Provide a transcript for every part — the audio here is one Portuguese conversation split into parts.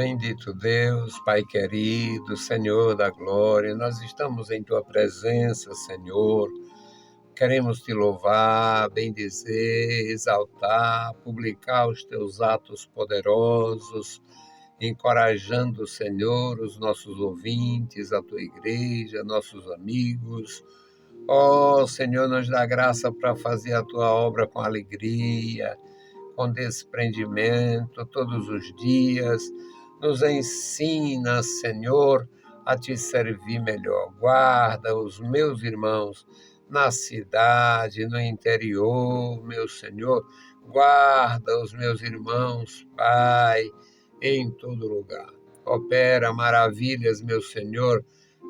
Bendito Deus, Pai querido, Senhor da glória, nós estamos em Tua presença, Senhor. Queremos Te louvar, bendizer, exaltar, publicar os Teus atos poderosos, encorajando, Senhor, os nossos ouvintes, a Tua igreja, nossos amigos. Ó Senhor, nos dá graça para fazer a Tua obra com alegria, com desprendimento todos os dias. Nos ensina, Senhor, a Te servir melhor. Guarda os meus irmãos na cidade, no interior, meu Senhor. Guarda os meus irmãos, Pai, em todo lugar. Opera maravilhas, meu Senhor,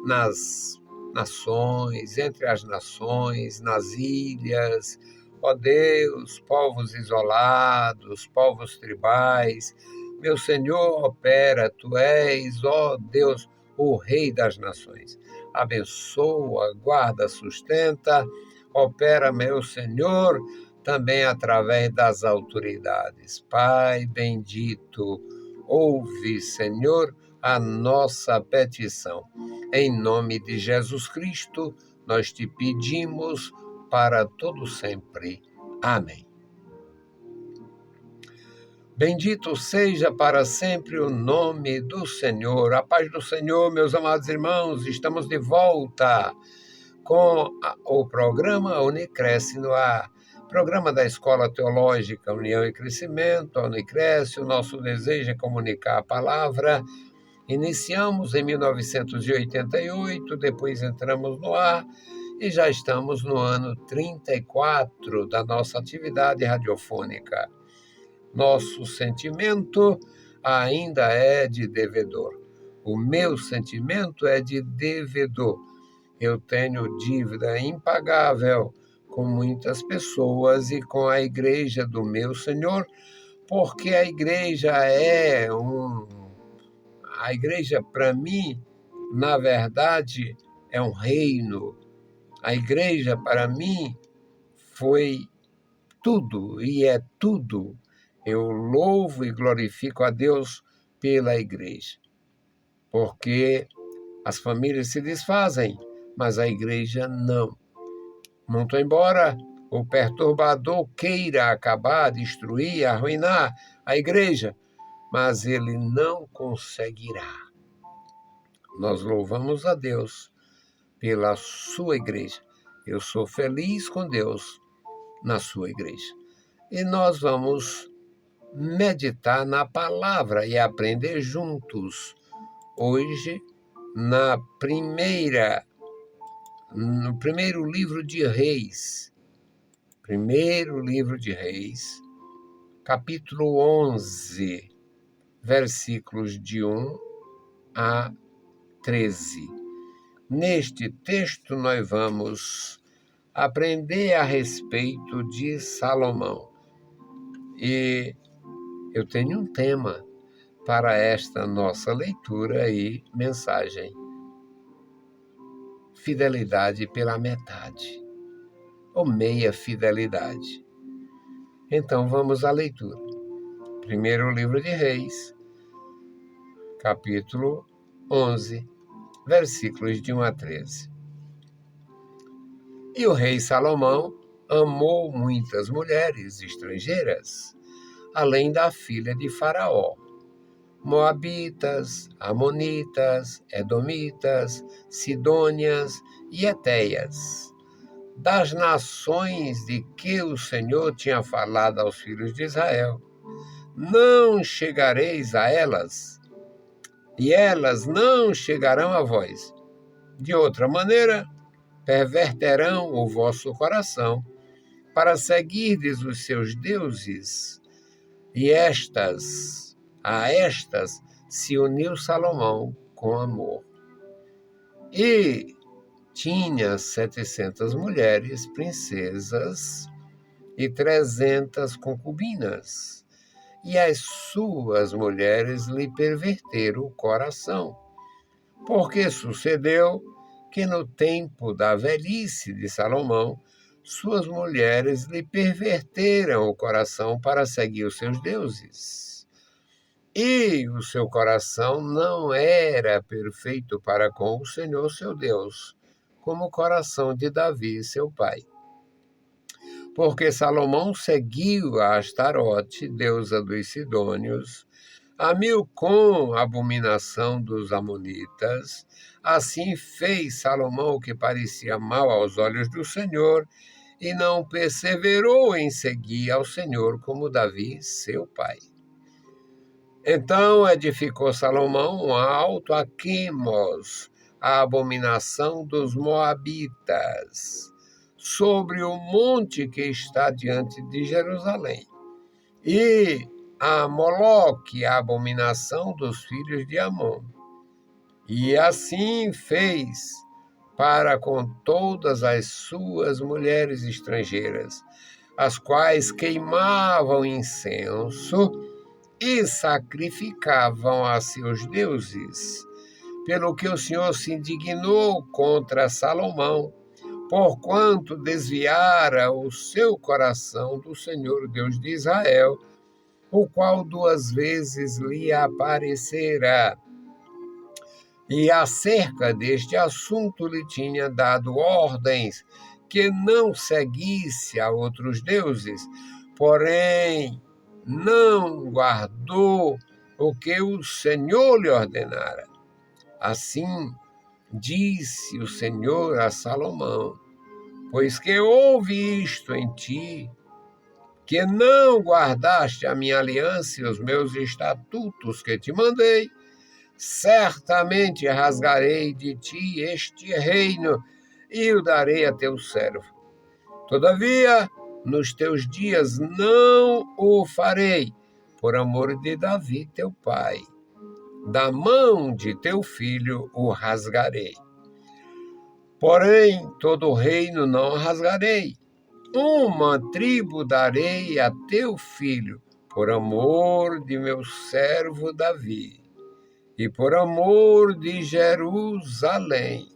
nas nações, entre as nações, nas ilhas. Ó Deus, povos isolados, povos tribais, meu Senhor, opera, Tu és, ó Deus, o Rei das nações. Abençoa, guarda, sustenta, opera, meu Senhor, também através das autoridades. Pai bendito, ouve, Senhor, a nossa petição. Em nome de Jesus Cristo, nós Te pedimos para todo sempre. Amém. Bendito seja para sempre o nome do Senhor. A paz do Senhor, meus amados irmãos, estamos de volta com o programa Unicresce no ar. Programa da Escola Teológica União e Crescimento, a Unicresce. O nosso desejo é comunicar a palavra. Iniciamos em 1988, depois entramos no ar e já estamos no ano 34 da nossa atividade radiofônica. Nosso sentimento ainda é de devedor. O meu sentimento é de devedor. Eu tenho dívida impagável com muitas pessoas e com a igreja do meu Senhor, porque a igreja A igreja, para mim, na verdade, é um reino. A igreja, para mim, foi tudo e é tudo. Eu louvo e glorifico a Deus pela igreja, porque as famílias se desfazem, mas a igreja não. Muito embora o perturbador queira acabar, destruir, arruinar a igreja, mas ele não conseguirá. Nós louvamos a Deus pela sua igreja. Eu sou feliz com Deus na sua igreja. E nós vamos meditar na palavra e aprender juntos. Hoje, no primeiro livro de Reis. Primeiro livro de Reis, capítulo 11, versículos de 1 a 13. Neste texto, nós vamos aprender a respeito de Salomão. E eu tenho um tema para esta nossa leitura e mensagem: fidelidade pela metade, ou meia fidelidade. Então vamos à leitura. Primeiro livro de Reis, capítulo 11, versículos de 1 a 13. E o rei Salomão amou muitas mulheres estrangeiras, além da filha de Faraó, moabitas, amonitas, edomitas, sidônias e etéias, das nações de que o Senhor tinha falado aos filhos de Israel. Não chegareis a elas, e elas não chegarão a vós. De outra maneira, perverterão o vosso coração para seguirdes os seus deuses. E a estas se uniu Salomão com amor. E tinha 700 mulheres, princesas, e 300 concubinas. E as suas mulheres lhe perverteram o coração. Porque sucedeu que no tempo da velhice de Salomão, suas mulheres lhe perverteram o coração para seguir os seus deuses. E o seu coração não era perfeito para com o Senhor seu Deus, como o coração de Davi, seu pai. Porque Salomão seguiu a Astarote, deusa dos Sidônios, a Milcom, abominação dos Amonitas. Assim fez Salomão o que parecia mal aos olhos do Senhor, e não perseverou em seguir ao Senhor como Davi, seu pai. Então edificou Salomão um alto a Quimos, a abominação dos Moabitas, sobre o monte que está diante de Jerusalém. E a Moloque, a abominação dos filhos de Amon. E assim fez para com todas as suas mulheres estrangeiras, as quais queimavam incenso e sacrificavam a seus deuses. Pelo que o Senhor se indignou contra Salomão, porquanto desviara o seu coração do Senhor Deus de Israel, o qual 2 vezes lhe aparecera. E acerca deste assunto lhe tinha dado ordens que não seguisse a outros deuses, porém não guardou o que o Senhor lhe ordenara. Assim disse o Senhor a Salomão: pois que houve isto em ti, que não guardaste a minha aliança e os meus estatutos que te mandei, certamente rasgarei de ti este reino e o darei a teu servo. Todavia, nos teus dias não o farei, por amor de Davi, teu pai. Da mão de teu filho o rasgarei. Porém, todo o reino não rasgarei. Uma tribo darei a teu filho, por amor de meu servo Davi, e por amor de Jerusalém,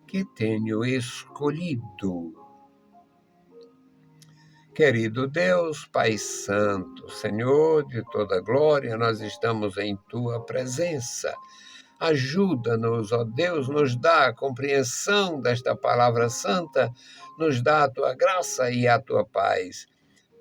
que tenho escolhido. Querido Deus, Pai Santo, Senhor de toda glória, nós estamos em Tua presença. Ajuda-nos, ó Deus, nos dá a compreensão desta palavra santa, nos dá a Tua graça e a Tua paz.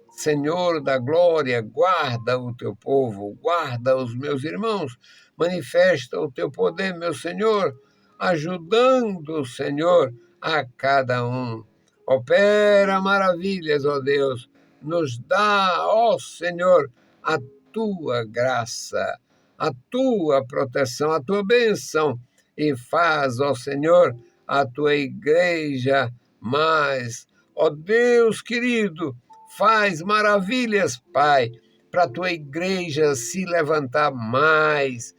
Senhor da glória, guarda o Teu povo, guarda os meus irmãos, manifesta o Teu poder, meu Senhor, ajudando, Senhor, a cada um. Opera maravilhas, ó Deus, nos dá, ó Senhor, a Tua graça, a Tua proteção, a Tua bênção, e faz, ó Senhor, a Tua igreja mais, ó Deus querido, faz maravilhas, Pai, para a Tua igreja se levantar mais,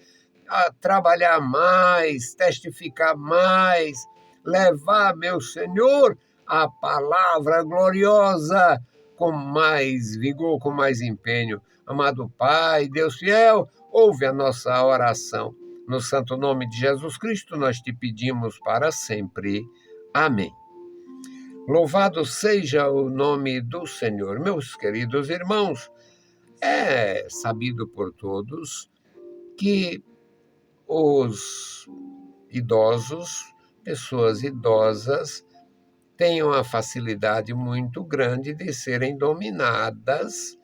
a trabalhar mais, testificar mais, levar, meu Senhor, a palavra gloriosa com mais vigor, com mais empenho. Amado Pai, Deus fiel, ouve a nossa oração. No santo nome de Jesus Cristo, nós te pedimos para sempre. Amém. Louvado seja o nome do Senhor. Meus queridos irmãos, é sabido por todos que os idosos, pessoas idosas, têm uma facilidade muito grande de serem dominadas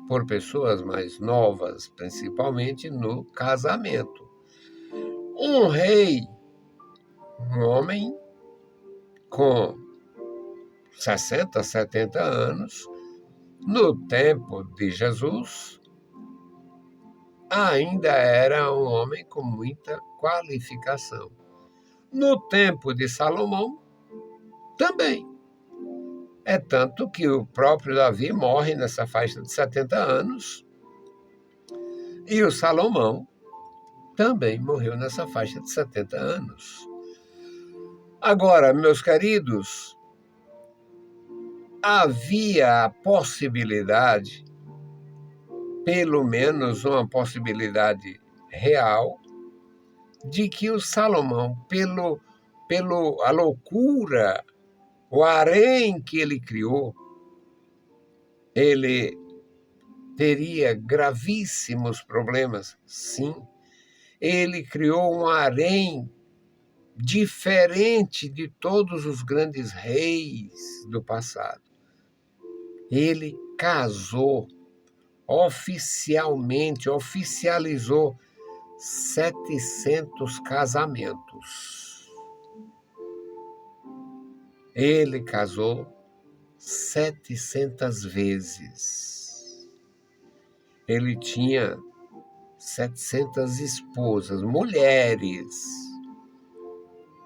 por pessoas mais novas, principalmente no casamento. Um rei, um homem com 60, 70 anos, no tempo de Jesus, ainda era um homem com muita qualificação. No tempo de Salomão, também. É tanto que o próprio Davi morre nessa faixa de 70 anos e o Salomão também morreu nessa faixa de 70 anos. Agora, meus queridos, havia a possibilidade, pelo menos uma possibilidade real, de que o Salomão, a loucura, o harém que ele criou, ele teria gravíssimos problemas. Sim, ele criou um harém diferente de todos os grandes reis do passado. Ele casou oficializou 700 casamentos. Ele casou 700 vezes. Ele tinha 700 esposas,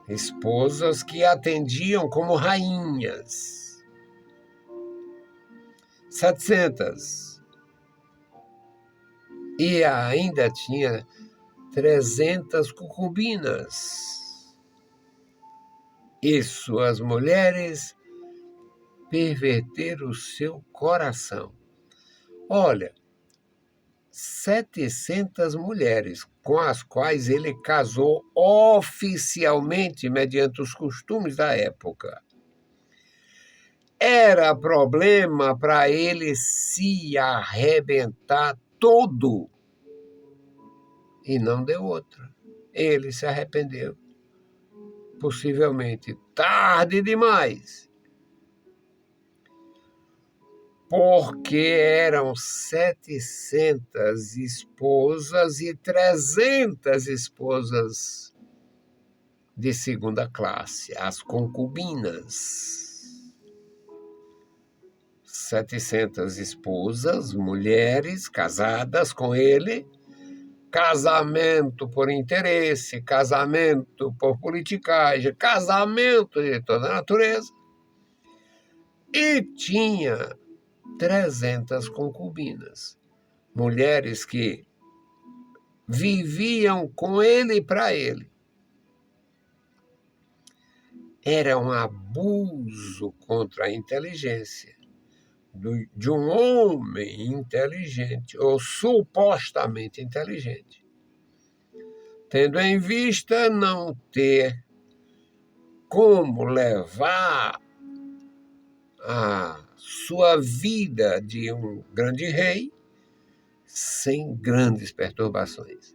esposas que atendiam como rainhas. 700. E ainda tinha 300 concubinas. E suas mulheres perverteram o seu coração. Olha, 700 mulheres com as quais ele casou oficialmente mediante os costumes da época. Era problema para ele se arrebentar todo. E não deu outra. Ele se arrependeu. Possivelmente tarde demais. Porque eram 700 esposas e 300 esposas de segunda classe, as concubinas. 700 esposas, mulheres casadas com ele, casamento por interesse, casamento por politicagem, casamento de toda natureza. E tinha 300 concubinas, mulheres que viviam com ele e para ele. Era um abuso contra a inteligência de um homem inteligente, ou supostamente inteligente, tendo em vista não ter como levar a sua vida de um grande rei sem grandes perturbações.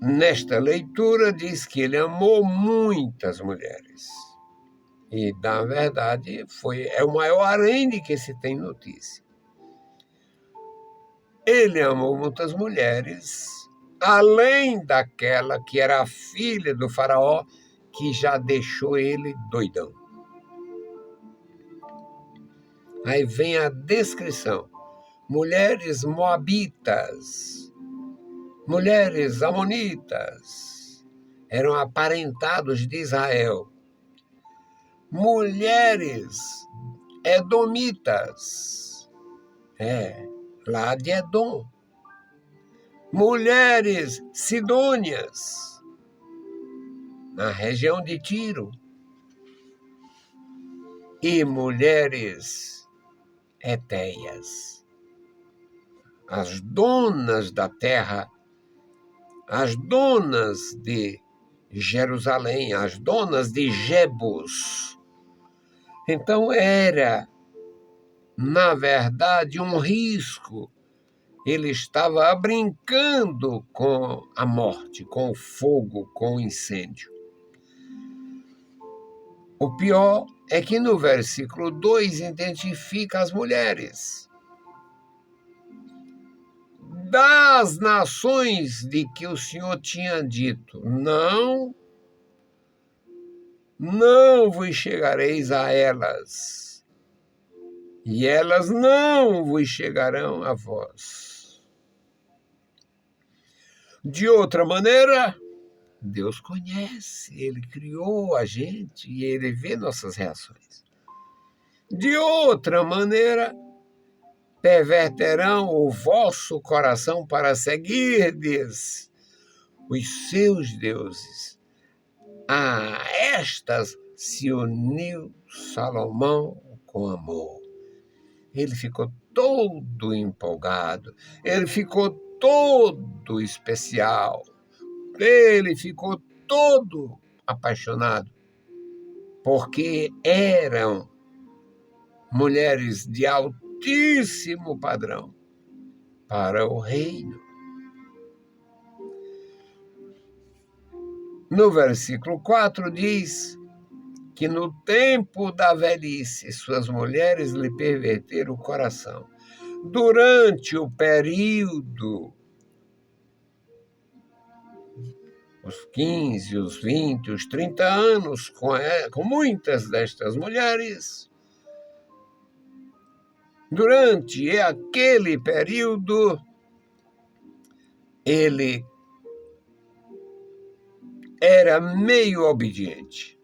Nesta leitura diz que ele amou muitas mulheres. E, na verdade, é o maior harém de que se tem notícia. Ele amou muitas mulheres, além daquela que era a filha do faraó, que já deixou ele doidão. Aí vem a descrição. Mulheres moabitas, mulheres amonitas, eram aparentados de Israel. Mulheres edomitas, lá de Edom. Mulheres sidônias, na região de Tiro. E mulheres etéias, as donas da terra, as donas de Jerusalém, as donas de Jebus. Então era, na verdade, um risco. Ele estava brincando com a morte, com o fogo, com o incêndio. O pior é que no versículo 2 identifica as mulheres das nações de que o Senhor tinha dito: não vos chegareis a elas, e elas não vos chegarão a vós. De outra maneira, Deus conhece, Ele criou a gente e Ele vê nossas reações. De outra maneira, perverterão o vosso coração para seguirdes os seus deuses. A estas se uniu Salomão com amor. Ele ficou todo empolgado, ele ficou todo especial, ele ficou todo apaixonado, porque eram mulheres de altíssimo altíssimo padrão para o reino. No versículo 4 diz que no tempo da velhice suas mulheres lhe perverteram o coração. Durante o período, os 15, os 20, os 30 anos, com muitas destas mulheres, durante aquele período, ele era meio obediente.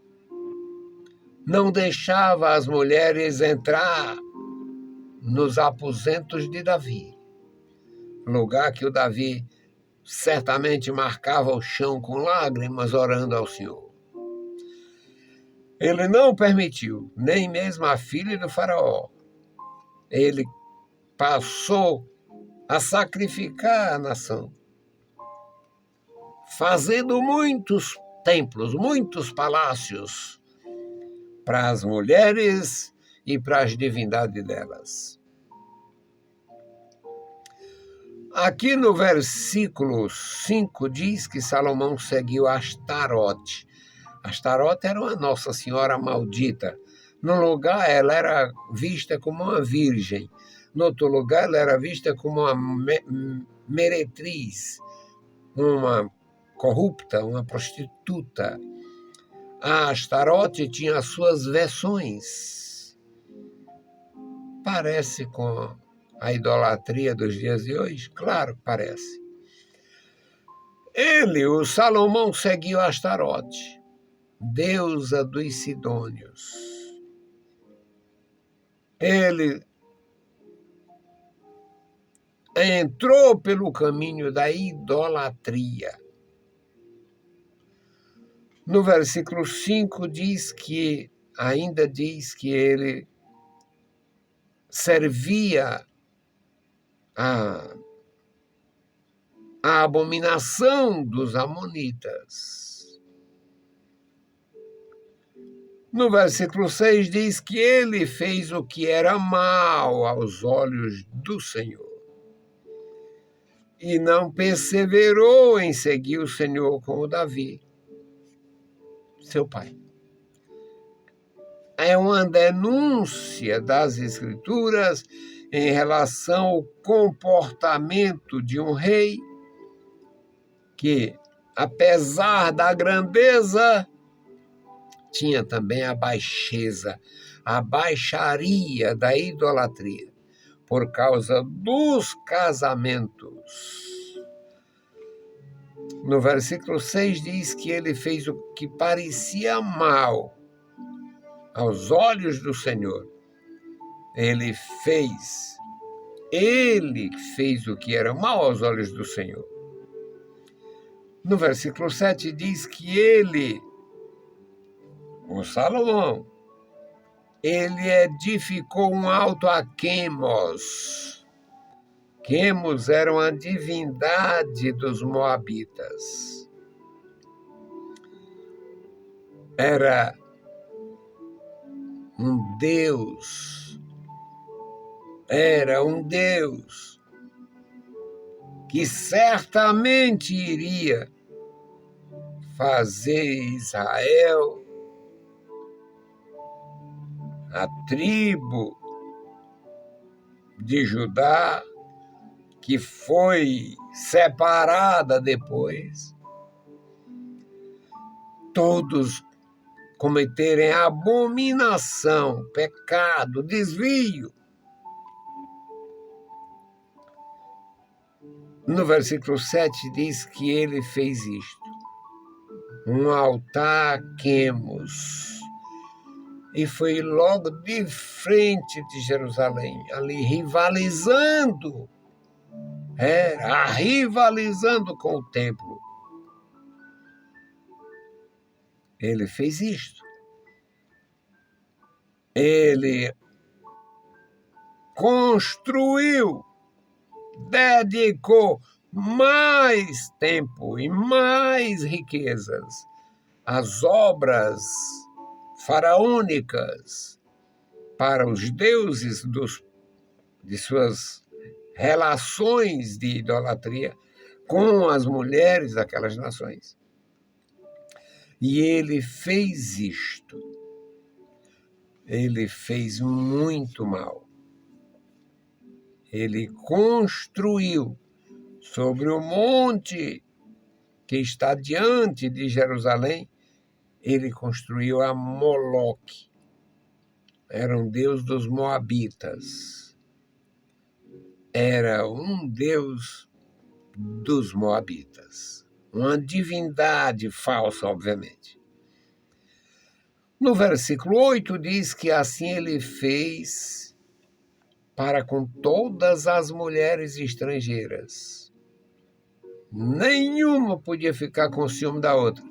Não deixava as mulheres entrar nos aposentos de Davi, lugar que o Davi certamente marcava o chão com lágrimas, orando ao Senhor. Ele não permitiu, nem mesmo a filha do faraó. Ele passou a sacrificar a nação, fazendo muitos templos, muitos palácios para as mulheres e para as divindades delas. Aqui no versículo 5 diz que Salomão seguiu Astarote. Astarote era uma Nossa Senhora maldita. Num lugar ela era vista como uma virgem, no outro lugar ela era vista como uma meretriz, uma corrupta, uma prostituta. A Astarote tinha as suas versões. Parece com a idolatria dos dias de hoje? Claro, parece. O Salomão, seguiu Astarote, deusa dos sidônios. Ele entrou pelo caminho da idolatria. No versículo 5 ainda diz que ele servia a abominação dos amonitas. No versículo 6 diz que ele fez o que era mal aos olhos do Senhor e não perseverou em seguir o Senhor como Davi, seu pai. É uma denúncia das Escrituras em relação ao comportamento de um rei que, apesar da grandeza, tinha também a baixeza, a baixaria da idolatria, por causa dos casamentos. No versículo 6 diz que ele fez o que parecia mal aos olhos do Senhor. Ele fez o que era mal aos olhos do Senhor. No versículo 7 diz que o Salomão, ele edificou um alto a Quemos. Quemos era uma divindade dos moabitas. Era um Deus que certamente iria fazer Israel, a tribo de Judá, que foi separada depois, todos cometerem abominação, pecado, desvio. No versículo 7 diz que ele fez isto, um altar a Quemos, e foi logo de frente de Jerusalém, ali rivalizando com o templo. Ele fez isto. Ele construiu, dedicou mais tempo e mais riquezas às obras faraônicas para os deuses dos de suas relações de idolatria com as mulheres daquelas nações. E ele fez isto. Ele fez muito mal. Ele construiu sobre o monte que está diante de Jerusalém, ele construiu a Moloque. Era um deus dos Moabitas. Era um deus dos Moabitas. Uma divindade falsa, obviamente. No versículo 8 diz que assim ele fez para com todas as mulheres estrangeiras. Nenhuma podia ficar com ciúme da outra,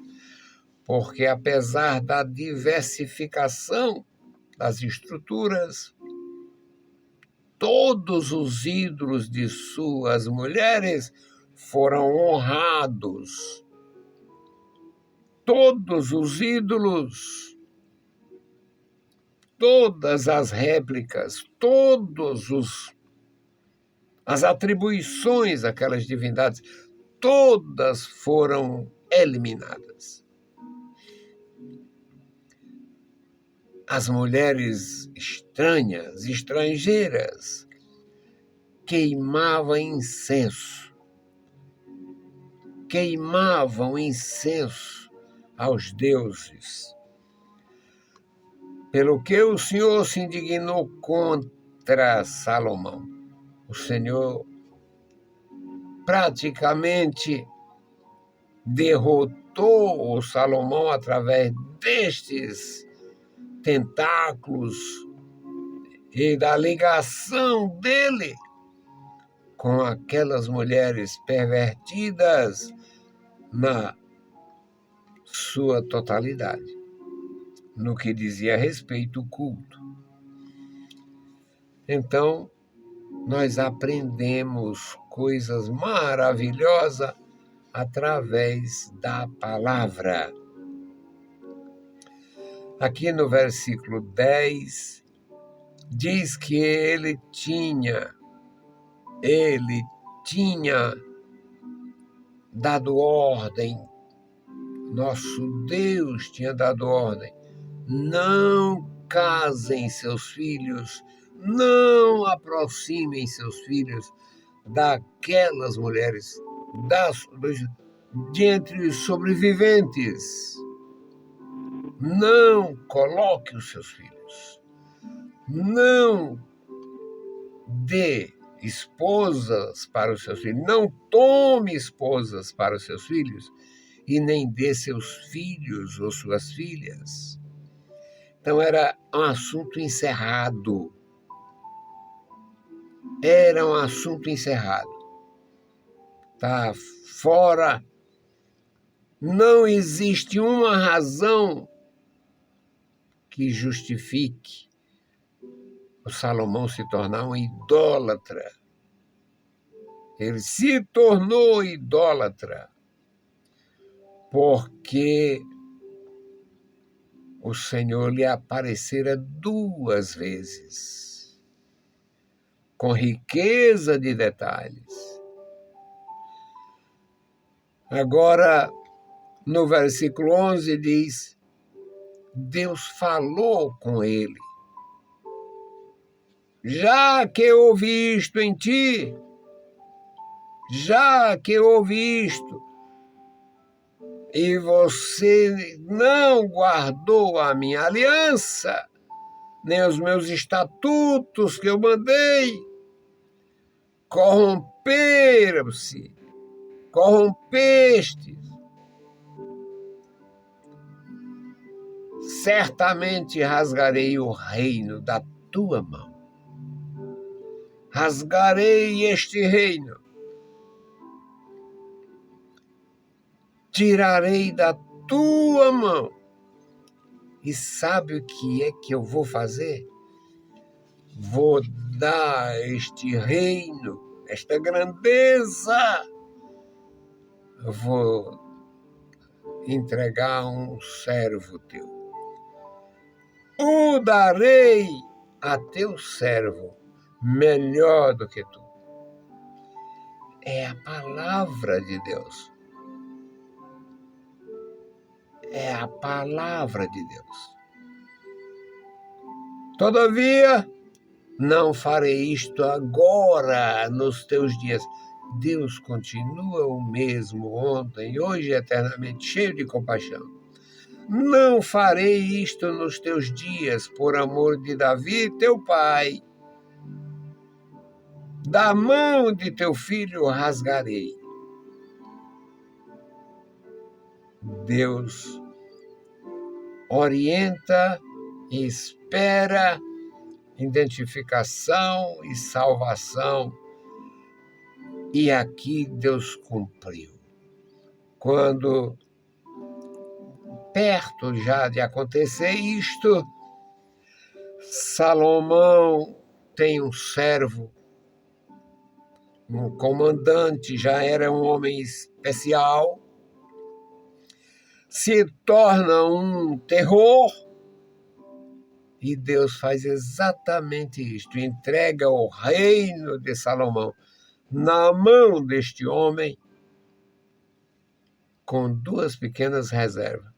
porque apesar da diversificação das estruturas, todos os ídolos de suas mulheres foram honrados. Todos os ídolos, todas as réplicas, as atribuições daquelas divindades, todas foram eliminadas. As mulheres estranhas, estrangeiras, queimavam incenso aos deuses. Pelo que o Senhor se indignou contra Salomão. O Senhor praticamente derrotou o Salomão através destes tentáculos e da ligação dele com aquelas mulheres pervertidas na sua totalidade, no que dizia respeito ao culto. Então, nós aprendemos coisas maravilhosas através da palavra. Aqui no versículo 10, diz que ele tinha dado ordem, nosso Deus tinha dado ordem, não casem seus filhos, não aproximem seus filhos daquelas mulheres, de entre os sobreviventes. Não coloque os seus filhos, não dê esposas para os seus filhos, não tome esposas para os seus filhos e nem dê seus filhos ou suas filhas. Então era um assunto encerrado. Era um assunto encerrado. Está fora. Não existe uma razão que justifique o Salomão se tornar um idólatra. Ele se tornou idólatra porque o Senhor lhe aparecera 2 vezes, com riqueza de detalhes. Agora, no versículo 11 diz, Deus falou com ele. Já que ouvi isto em ti, e você não guardou a minha aliança, nem os meus estatutos que eu mandei, corrompeste, certamente rasgarei o reino da tua mão. Rasgarei este reino. Tirarei da tua mão. E sabe o que é que eu vou fazer? Vou dar este reino, esta grandeza, eu vou entregar a um servo teu. O darei a teu servo, melhor do que tu. É a palavra de Deus. É a palavra de Deus. Todavia, não farei isto agora, nos teus dias. Deus continua o mesmo ontem, hoje, eternamente, cheio de compaixão. Não farei isto nos teus dias, por amor de Davi, teu pai. Da mão de teu filho rasgarei. Deus orienta e espera identificação e salvação. E aqui Deus cumpriu. Quando, perto já de acontecer isto, Salomão tem um servo, um comandante, já era um homem especial, se torna um terror, e Deus faz exatamente isto, entrega o reino de Salomão na mão deste homem, com duas pequenas reservas.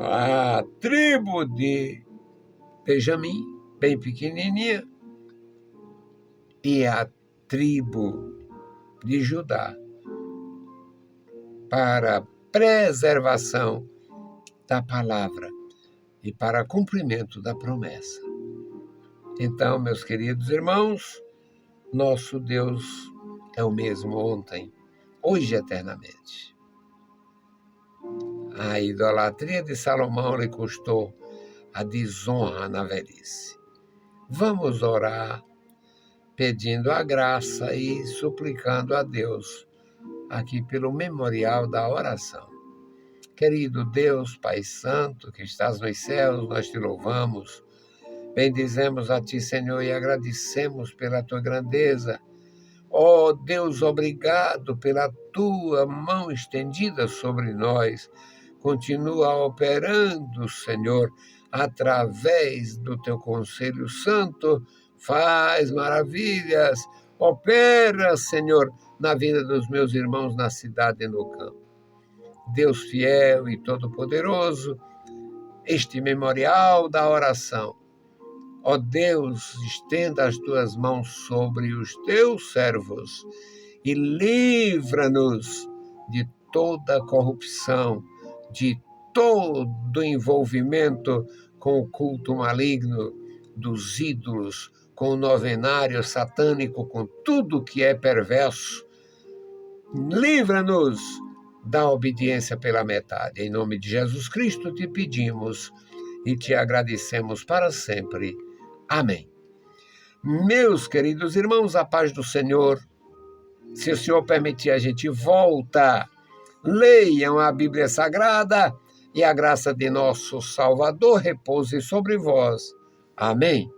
A tribo de Benjamim, bem pequenininha, e a tribo de Judá, para preservação da palavra e para cumprimento da promessa. Então, meus queridos irmãos, nosso Deus é o mesmo ontem, hoje e eternamente. A idolatria de Salomão lhe custou a desonra na velhice. Vamos orar pedindo a graça e suplicando a Deus aqui pelo memorial da oração. Querido Deus, Pai Santo, que estás nos céus, nós te louvamos, bendizemos a ti, Senhor, e agradecemos pela tua grandeza. Ó Deus, obrigado pela tua mão estendida sobre nós. Continua operando, Senhor, através do teu Conselho Santo, faz maravilhas, opera, Senhor, na vida dos meus irmãos na cidade e no campo. Deus fiel e todo-poderoso, este memorial da oração, ó Deus, estenda as tuas mãos sobre os teus servos e livra-nos de toda corrupção, de todo envolvimento com o culto maligno dos ídolos, com o novenário satânico, com tudo que é perverso. Livra-nos da obediência pela metade. Em nome de Jesus Cristo te pedimos e te agradecemos para sempre. Amém. Meus queridos irmãos, a paz do Senhor. Se o Senhor permitir, a gente volta. Leiam a Bíblia Sagrada e a graça de nosso Salvador repouse sobre vós. Amém.